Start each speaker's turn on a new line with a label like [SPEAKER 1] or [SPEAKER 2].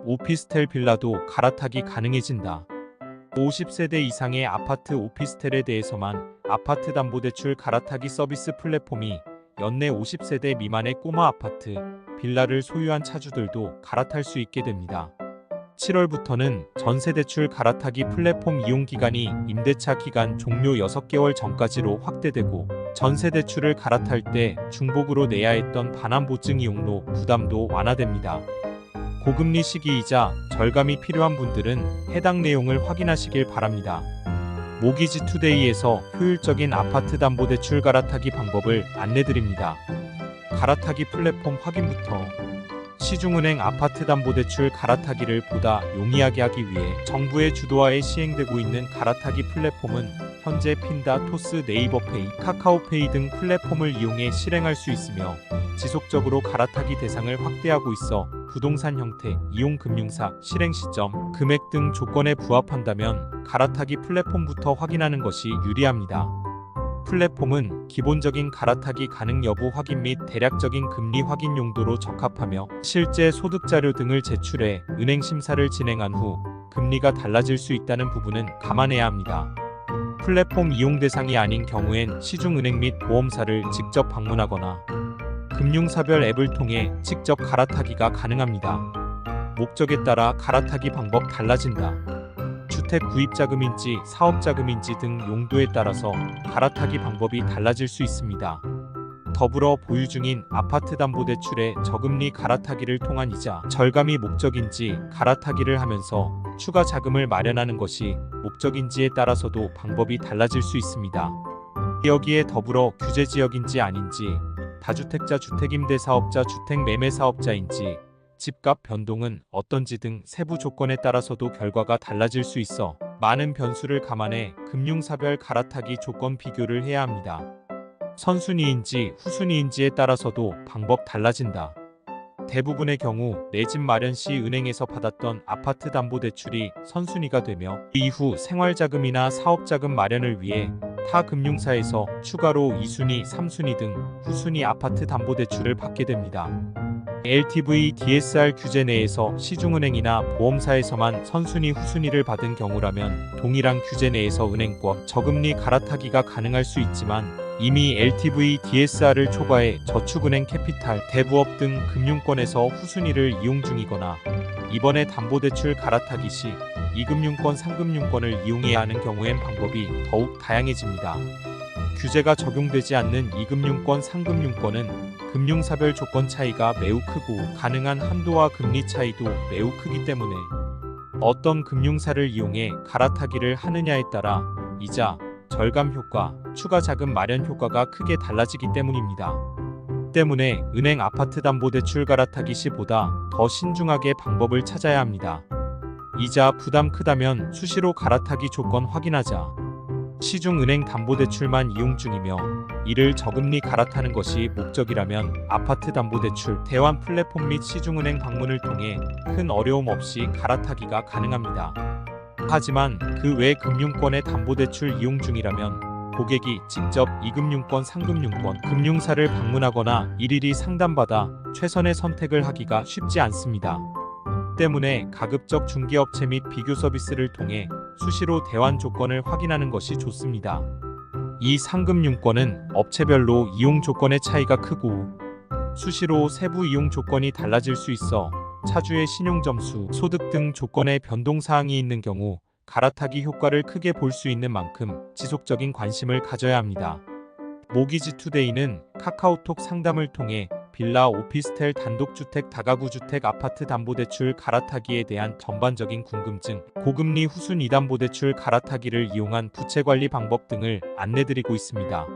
[SPEAKER 1] 오피스텔 빌라도 갈아타기 가능해진다. 50세대 이상의 아파트 오피스텔에 대해서만 아파트담보대출 갈아타기 서비스 플랫폼이 연내 50세대 미만의 꼬마 아파트, 빌라를 소유한 차주들도 갈아탈 수 있게 됩니다. 7월부터는 전세대출 갈아타기 플랫폼 이용기간이 임대차 기간 종료 6개월 전까지로 확대되고, 전세대출을 갈아탈 때 중복으로 내야 했던 반환보증 이용료 부담도 완화됩니다. 고금리 시기이자 절감이 필요한 분들은 해당 내용을 확인하시길 바랍니다. 모기지투데이에서 효율적인 아파트담보대출 갈아타기 방법을 안내드립니다. 갈아타기 플랫폼 확인부터. 시중은행 아파트담보대출 갈아타기를 보다 용이하게 하기 위해 정부의 주도하에 시행되고 있는 갈아타기 플랫폼은 현재 핀다, 토스, 네이버페이, 카카오페이 등 플랫폼을 이용해 실행할 수 있으며, 지속적으로 갈아타기 대상을 확대하고 있어 부동산 형태, 이용금융사, 실행 시점, 금액 등 조건에 부합한다면 갈아타기 플랫폼부터 확인하는 것이 유리합니다. 플랫폼은 기본적인 갈아타기 가능 여부 확인 및 대략적인 금리 확인 용도로 적합하며, 실제 소득 자료 등을 제출해 은행 심사를 진행한 후 금리가 달라질 수 있다는 부분은 감안해야 합니다. 플랫폼 이용 대상이 아닌 경우엔 시중은행 및 보험사를 직접 방문하거나 금융사별 앱을 통해 직접 갈아타기가 가능합니다. 목적에 따라 갈아타기 방법 달라진다. 주택 구입자금인지 사업자금인지 등 용도에 따라서 갈아타기 방법이 달라질 수 있습니다. 더불어 보유 중인 아파트담보대출의 저금리 갈아타기를 통한 이자 절감이 목적인지, 갈아타기를 하면서 추가 자금을 마련하는 것이 목적인지에 따라서도 방법이 달라질 수 있습니다. 여기에 더불어 규제지역인지 아닌지, 다주택자 주택임대사업자 주택매매사업자인지, 집값 변동은 어떤지 등 세부 조건에 따라서도 결과가 달라질 수 있어 많은 변수를 감안해 금융사별 갈아타기 조건 비교를 해야 합니다. 선순위인지 후순위인지에 따라서도 방법 달라진다. 대부분의 경우 내 집 마련 시 은행에서 받았던 아파트담보대출이 선순위가 되며, 이후 생활자금이나 사업자금 마련을 위해 타 금융사에서 추가로 2순위, 3순위 등 후순위 아파트담보대출을 받게 됩니다. LTV, DSR 규제 내에서 시중은행이나 보험사에서만 선순위, 후순위를 받은 경우라면 동일한 규제 내에서 은행권 저금리 갈아타기가 가능할 수 있지만, 이미 LTV, DSR을 초과해 저축은행, 캐피탈, 대부업 등 금융권에서 후순위를 이용 중이거나 이번에 담보대출 갈아타기 시 2금융권, 3금융권을 이용해야 하는 경우엔 방법이 더욱 다양해집니다. 규제가 적용되지 않는 2금융권, 3금융권은 금융사별 조건 차이가 매우 크고 가능한 한도와 금리 차이도 매우 크기 때문에 어떤 금융사를 이용해 갈아타기를 하느냐에 따라 이자, 절감 효과, 추가 자금 마련 효과가 크게 달라지기 때문입니다. 때문에 은행 아파트담보대출 갈아타기 시보다 더 신중하게 방법을 찾아야 합니다. 이자 부담 크다면 수시로 갈아타기 조건 확인하자. 시중은행 담보대출만 이용 중이며 이를 저금리 갈아타는 것이 목적이라면 아파트담보대출 대환 플랫폼 및 시중은행 방문을 통해 큰 어려움 없이 갈아타기가 가능합니다. 하지만 그 외 금융권의 담보대출 이용 중이라면 고객이 직접 2금융권, 3금융권 금융사를 방문하거나 일일이 상담받아 최선의 선택을 하기가 쉽지 않습니다. 때문에 가급적 중개업체 및 비교 서비스를 통해 수시로 대환 조건을 확인하는 것이 좋습니다. 이 상금융권은 업체별로 이용 조건의 차이가 크고 수시로 세부 이용 조건이 달라질 수 있어 차주의 신용점수, 소득 등 조건에 변동사항이 있는 경우 갈아타기 효과를 크게 볼 수 있는 만큼 지속적인 관심을 가져야 합니다. 모기지투데이는 카카오톡 상담을 통해 빌라, 오피스텔, 단독주택, 다가구주택, 아파트 담보대출 갈아타기에 대한 전반적인 궁금증, 고금리 후순위 담보대출 갈아타기를 이용한 부채관리 방법 등을 안내드리고 있습니다.